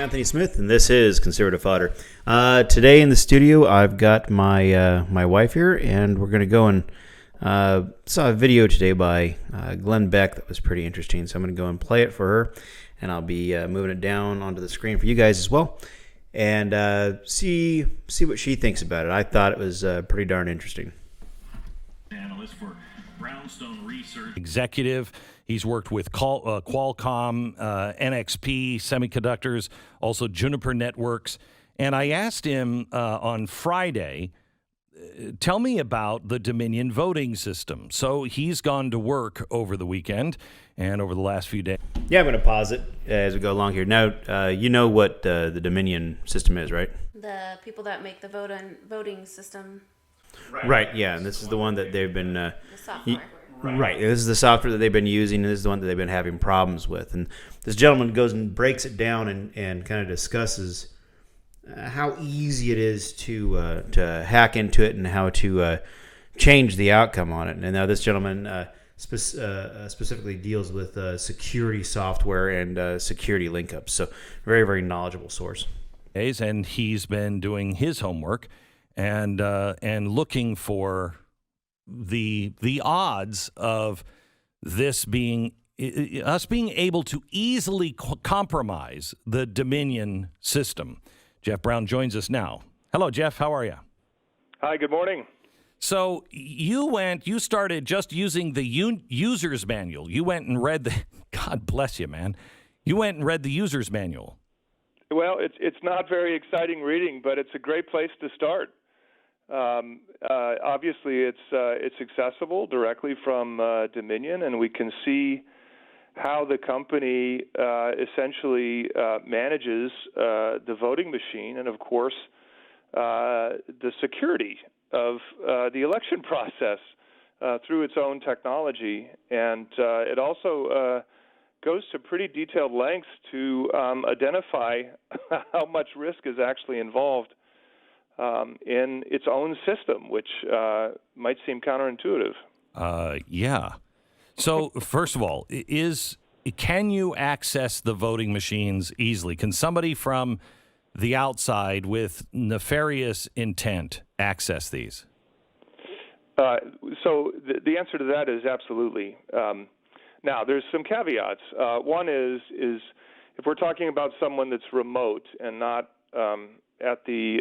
Anthony Smith, and this is Conservative Fodder. Today in the studio, I've got my wife here, and we're going to go and saw a video today by Glenn Beck that was pretty interesting. So I'm going to go and play it for her, and I'll be moving it down onto the screen for you guys as well, and see what she thinks about it. I thought it was pretty darn interesting. Analyst for Brownstone Research Executive. He's worked with Qualcomm, NXP Semiconductors, also Juniper Networks. And I asked him on Friday, tell me about the Dominion voting system. So he's gone to work over the weekend and over the last few days. Yeah, I'm going to pause it as we go along here. Now, you know what the Dominion system is, right? The people that make the voting system. Right, yeah. And this is the one that they've been... The software. Right. This is the software that they've been using, and this is the one that they've been having problems with. And this gentleman goes and breaks it down and kind of discusses how easy it is to hack into it and how to change the outcome on it. And now this gentleman specifically deals with security software and security link-ups. So very, very knowledgeable source. And he's been doing his homework and looking for the odds of this being us being able to easily compromise the Dominion system. Jeff Brown joins us now. Hello, Jeff. How are you? Hi. Good morning. So you started just using the user's manual. You went and read the. God bless you, man. You went and read the user's manual. Well, it's not very exciting reading, but it's a great place to start. Obviously, it's accessible directly from Dominion, and we can see how the company essentially manages the voting machine and, of course, the security of the election process through its own technology. And it also goes to pretty detailed lengths to identify how much risk is actually involved in its own system, which might seem counterintuitive. Yeah. So, first of all, can you access the voting machines easily? Can somebody from the outside with nefarious intent access these? So the answer to that is absolutely. Now, there's some caveats. One is if we're talking about someone that's remote and not at the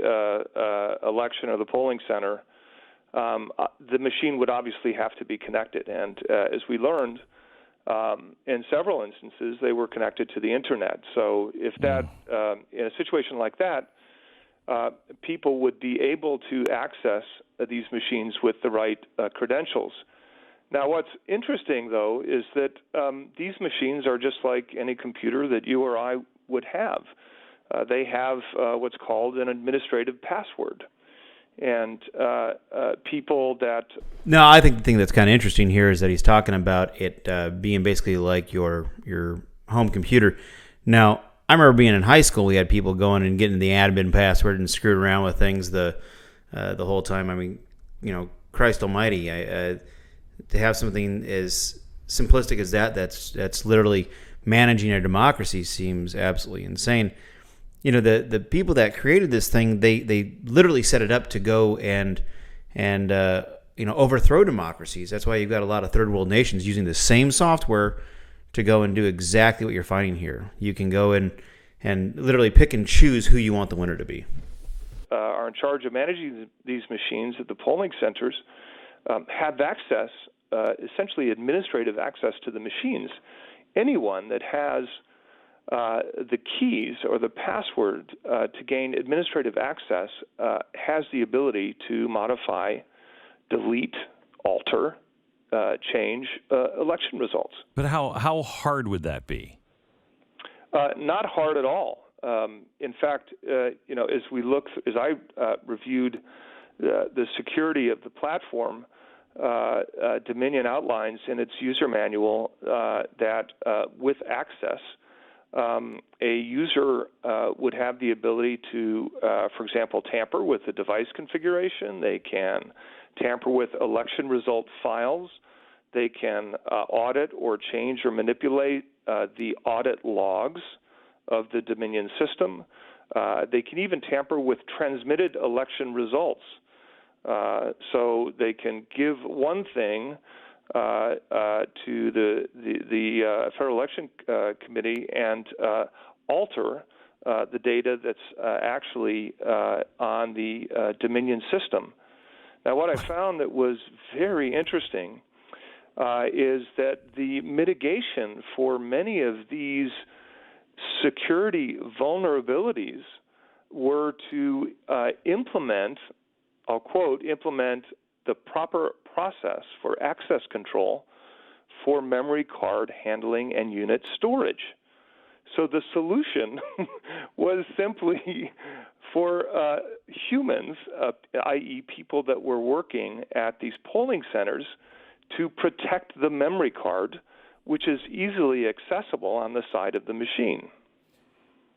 election or the polling center, the machine would obviously have to be connected. And as we learned, in several instances, they were connected to the Internet. So if that, in a situation like that, people would be able to access these machines with the right credentials. Now, what's interesting, though, is that these machines are just like any computer that you or I would have. They have what's called an administrative password. And people that... No, I think the thing that's kind of interesting here is that he's talking about it being basically like your home computer. Now, I remember being in high school, we had people going and getting the admin password and screwing around with things the whole time. I mean, Christ almighty, to have something as simplistic as that's literally managing a democracy seems absolutely insane. The people that created this thing, they literally set it up to go and overthrow democracies. That's why you've got a lot of third world nations using the same software to go and do exactly what you're finding here. You can go and literally pick and choose who you want the winner to be. Are in charge of managing these machines at the polling centers have access, essentially administrative access to the machines. Anyone that has the keys or the password to gain administrative access has the ability to modify, delete, alter, change election results. But how hard would that be? Not hard at all. In fact, as I reviewed the security of the platform, Dominion outlines in its user manual that with access, a user would have the ability to, for example, tamper with the device configuration. They can tamper with election result files. They can audit or change or manipulate the audit logs of the Dominion system. They can even tamper with transmitted election results. So they can give one thing to the Federal Election Committee and alter the data that's actually on the Dominion system. Now, what I found that was very interesting is that the mitigation for many of these security vulnerabilities were to implement, I'll quote, implement the proper process for access control for memory card handling and unit storage. So the solution was simply for humans, i.e. people that were working at these polling centers, to protect the memory card, which is easily accessible on the side of the machine.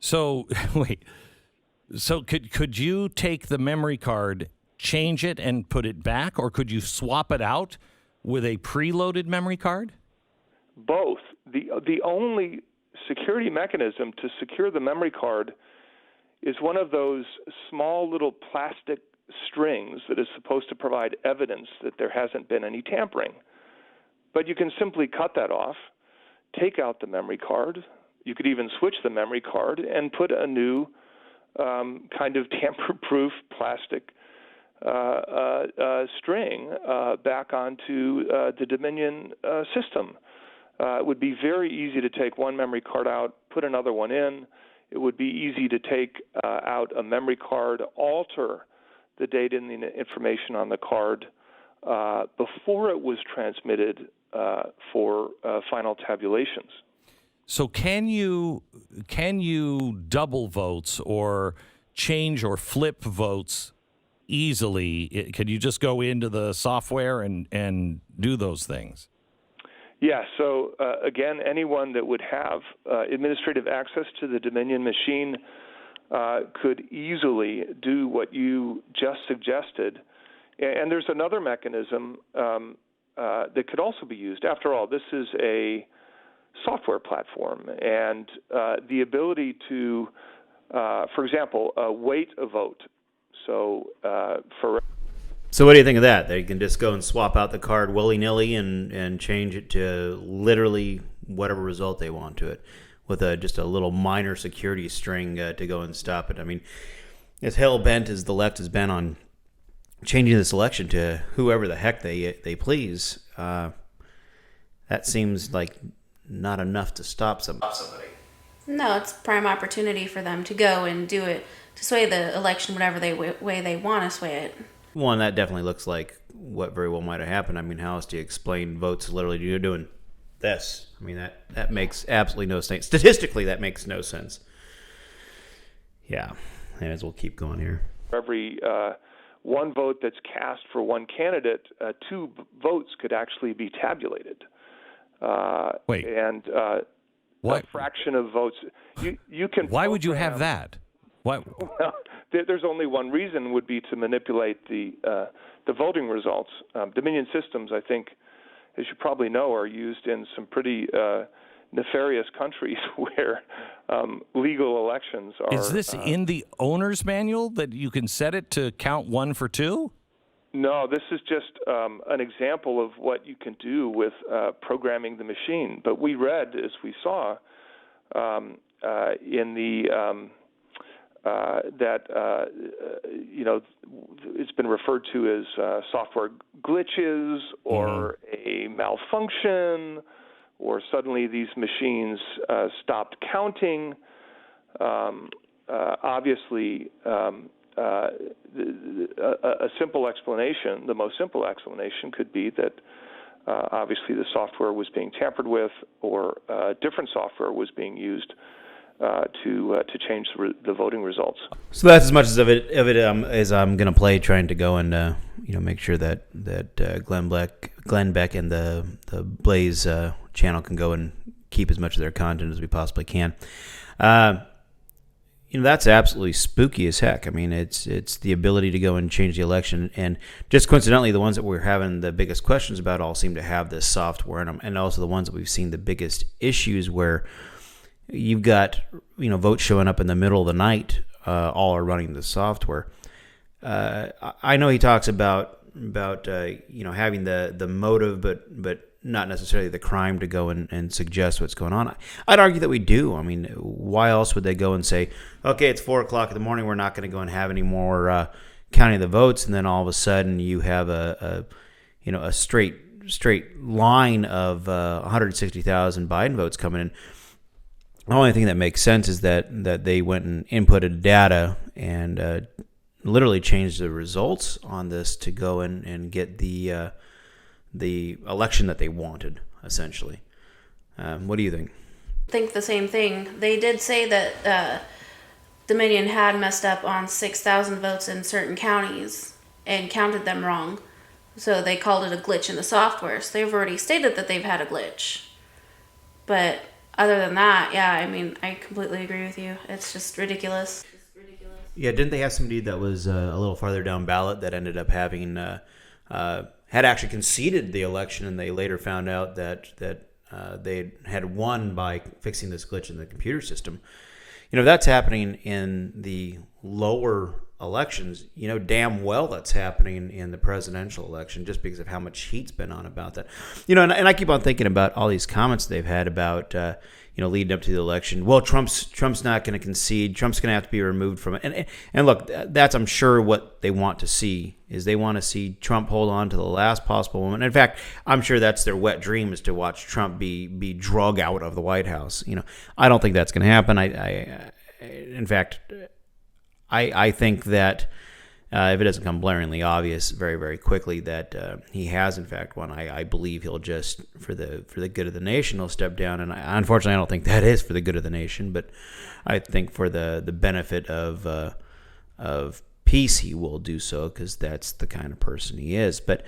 So, wait. So could you take the memory card, change it, and put it back, or could you swap it out with a preloaded memory card? Both. The only security mechanism to secure the memory card is one of those small little plastic strings that is supposed to provide evidence that there hasn't been any tampering. But you can simply cut that off, take out the memory card. You could even switch the memory card and put a new kind of tamper-proof plastic string back onto the Dominion system. It would be very easy to take one memory card out, put another one in. It would be easy to take out a memory card, alter the data and the information on the card before it was transmitted for final tabulations. So can you double votes or change or flip votes easily? Can you just go into the software and do those things? Yeah, so again, anyone that would have administrative access to the Dominion machine could easily do what you just suggested. And there's another mechanism that could also be used. After all, this is a software platform, and the ability to, for example, weight a vote. So So what do you think of that? They can just go and swap out the card willy-nilly and change it to literally whatever result they want to it with just a little minor security string to go and stop it. I mean, as hell-bent as the left has been on changing this election to whoever the heck they please, that seems like not enough to stop somebody. No, it's prime opportunity for them to go and do it, to sway the election whatever way they want to sway it. Well, and that definitely looks like what very well might have happened. I mean, how else do you explain votes literally you're doing this? I mean, that makes absolutely no sense. Statistically, that makes no sense. Yeah, as we'll keep going here. Every one vote that's cast for one candidate, two votes could actually be tabulated. Wait. And what? A fraction of votes. You can. Why would you have that? Why? Well, there's only one reason, would be to manipulate the voting results. Dominion systems, I think, as you probably know, are used in some pretty nefarious countries where legal elections are. Is this in the owner's manual that you can set it to count 1 for 2? No, this is just an example of what you can do with programming the machine. But we read, as we saw, in the that it's been referred to as software glitches or a malfunction, or suddenly these machines stopped counting. Obviously, a simple explanation, the most simple explanation, could be that obviously the software was being tampered with, or different software was being used to change the voting results. So that's as much of it as I'm going to play, trying to go and make sure that Glenn Beck and the Blaze channel can go and keep as much of their content as we possibly can. That's absolutely spooky as heck. I mean, it's the ability to go and change the election, and just coincidentally, the ones that we're having the biggest questions about all seem to have this software in them, and also the ones that we've seen the biggest issues where you've got votes showing up in the middle of the night. All are running the software. I know he talks about having the motive, but not necessarily the crime to go and suggest what's going on. I'd argue that we do. I mean, why else would they go and say, okay, it's 4:00 in the morning, we're not going to go and have any more counting the votes, and then all of a sudden you have a straight line of 160,000 Biden votes coming in. The only thing that makes sense is that they went and inputted data and literally changed the results on this to go and get the election that they wanted, essentially. What do you think? I think the same thing. They did say that Dominion had messed up on 6,000 votes in certain counties and counted them wrong. So they called it a glitch in the software. So they've already stated that they've had a glitch. But other than that, yeah, I mean, I completely agree with you. It's just ridiculous. Yeah, didn't they have somebody that was a little farther down ballot that ended up having had actually conceded the election, and they later found out that they had won by fixing this glitch in the computer system? If that's happening in the lower elections, damn well that's happening in the presidential election, just because of how much heat's been on about that. And I keep on thinking about all these comments they've had about leading up to the election. Well, Trump's not going to concede. Trump's going to have to be removed from it. And look, that's, I'm sure, what they want to see is they want to see Trump hold on to the last possible moment. In fact, I'm sure that's their wet dream, is to watch Trump be drug out of the White House. I don't think that's going to happen. In fact, I think that if it doesn't come blaringly obvious very, very quickly that he has in fact won, I believe he'll just, for the good of the nation, he'll step down. And unfortunately, I don't think that is for the good of the nation, but I think for the benefit of peace, he will do so, because that's the kind of person he is. But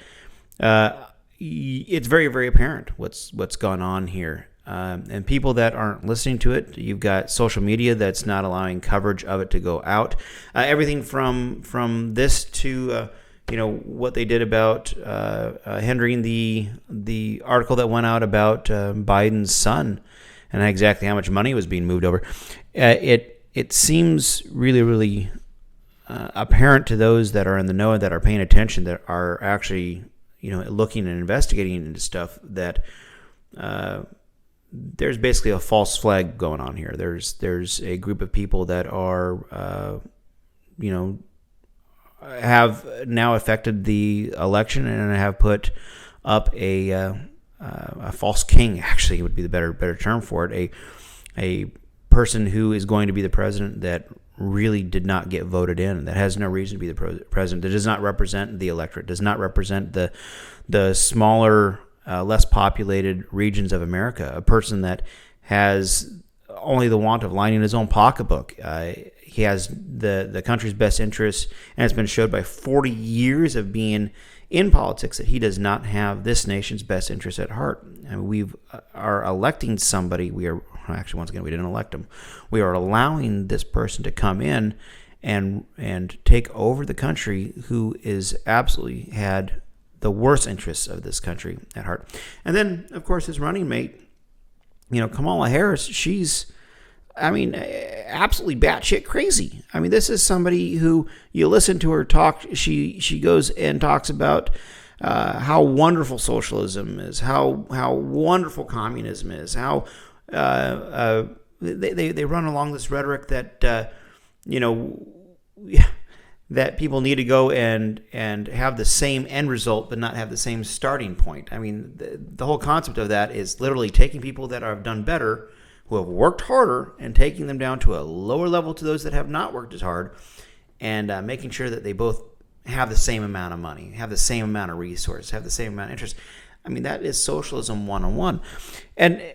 it's very, very apparent what's gone on here. And people that aren't listening to it, you've got social media that's not allowing coverage of it to go out. Everything from this to what they did about hindering the article that went out about Biden's son and exactly how much money was being moved over. It seems really, really apparent to those that are in the know, that are paying attention, that are actually looking and investigating into stuff, that there's basically a false flag going on here. There's a group of people that are, have now affected the election and have put up a false king, actually would be the better term for it. A person who is going to be the president that really did not get voted in, that has no reason to be the president, that does not represent the electorate, does not represent the smaller, less populated regions of America, a person that has only the want of lining his own pocketbook. He has the country's best interests, and it's been showed by 40 years of being in politics that he does not have this nation's best interests at heart. And we are electing somebody. Actually, once again, we didn't elect him. We are allowing this person to come in and take over the country, who is absolutely had the worst interests of this country at heart. And then, of course, his running mate, Kamala Harris, she's, absolutely batshit crazy. This is somebody who, you listen to her talk, she goes and talks about how wonderful socialism is, how wonderful communism is, how they run along this rhetoric that that people need to go and have the same end result but not have the same starting point. The whole concept of that is literally taking people that have done better, who have worked harder, and taking them down to a lower level to those that have not worked as hard, and making sure that they both have the same amount of money, have the same amount of resources, have the same amount of interest. That is socialism 101. And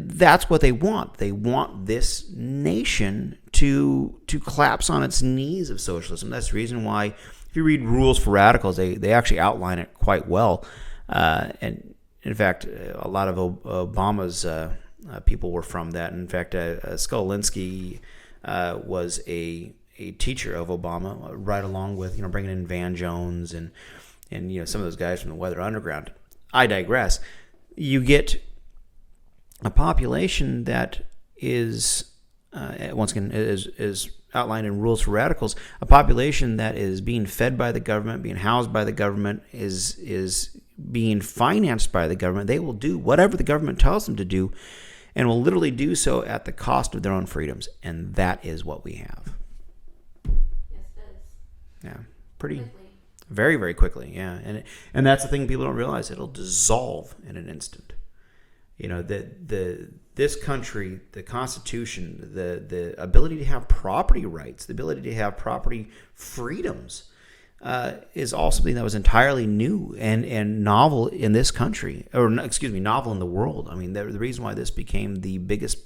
that's what they want. They want this nation to collapse on its knees of socialism. That's the reason why, if you read Rules for Radicals, they actually outline it quite well. And in fact, a lot of Obama's people were from that. In fact, Skolinski was a teacher of Obama, right along with bringing in Van Jones and some of those guys from the Weather Underground. I digress. You get a population that once again, is outlined in Rules for Radicals, a population that is being fed by the government, being housed by the government, is being financed by the government. They will do whatever the government tells them to do, and will literally do so at the cost of their own freedoms. And that is what we have. Yes, it is. Yeah, pretty Quickly. very, very quickly. Yeah, and that's the thing people don't realize. It'll dissolve in an instant. You know, this country, the Constitution, the ability to have property rights, the ability to have property freedoms, is all something that was entirely new and novel in this country, or excuse me, novel in the world. I mean, the reason why this became the biggest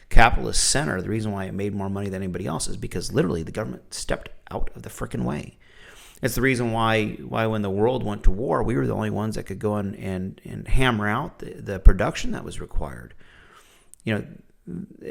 capitalist center, the reason why it made more money than anybody else, is because literally the government stepped out of the frickin' way. It's the reason why when the world went to war, we were the only ones that could go and hammer out the production that was required. You know,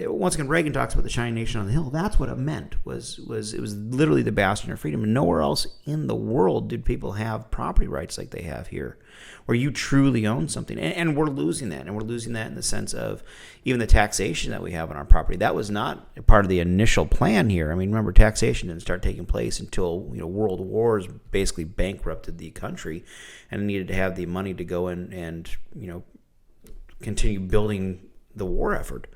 once again, Reagan talks about the shining nation on the hill. That's what it meant. It was literally the bastion of freedom. And nowhere else in the world did people have property rights like they have here, where you truly own something. And we're losing that. And we're losing that in the sense of even the taxation that we have on our property. That was not a part of the initial plan here. I mean, remember, taxation didn't start taking place until, world wars basically bankrupted the country, and needed to have the money to go in and continue building the war effort.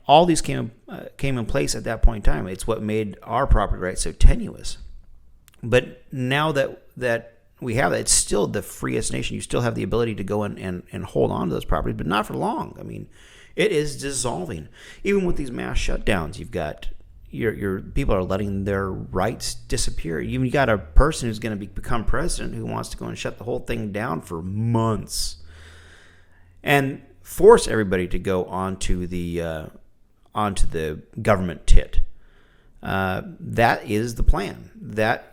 All these came in place at that point in time. It's what made our property rights so tenuous. But now that we have that, it's still the freest nation. You still have the ability to go in and hold on to those properties, but not for long. I mean, it is dissolving. Even with these mass shutdowns, you've got your people are letting their rights disappear. You got a person who's going to become president who wants to go and shut the whole thing down for months, and force everybody to go onto the government tit. That is the plan.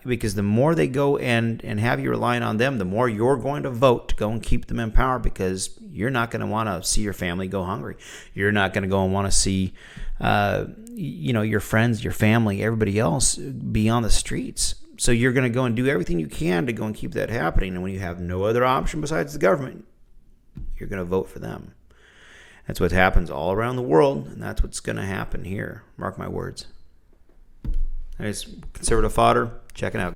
Because the more they go and have you relying on them, the more you're going to vote to go and keep them in power, because you're not going to want to see your family go hungry. You're not going to go and want to see, your friends, your family, everybody else be on the streets. So you're going to go and do everything you can to go and keep that happening. And when you have no other option besides the government, you're going to vote for them. That's what happens all around the world, and that's what's going to happen here. Mark my words. Nice conservative fodder. Check it out.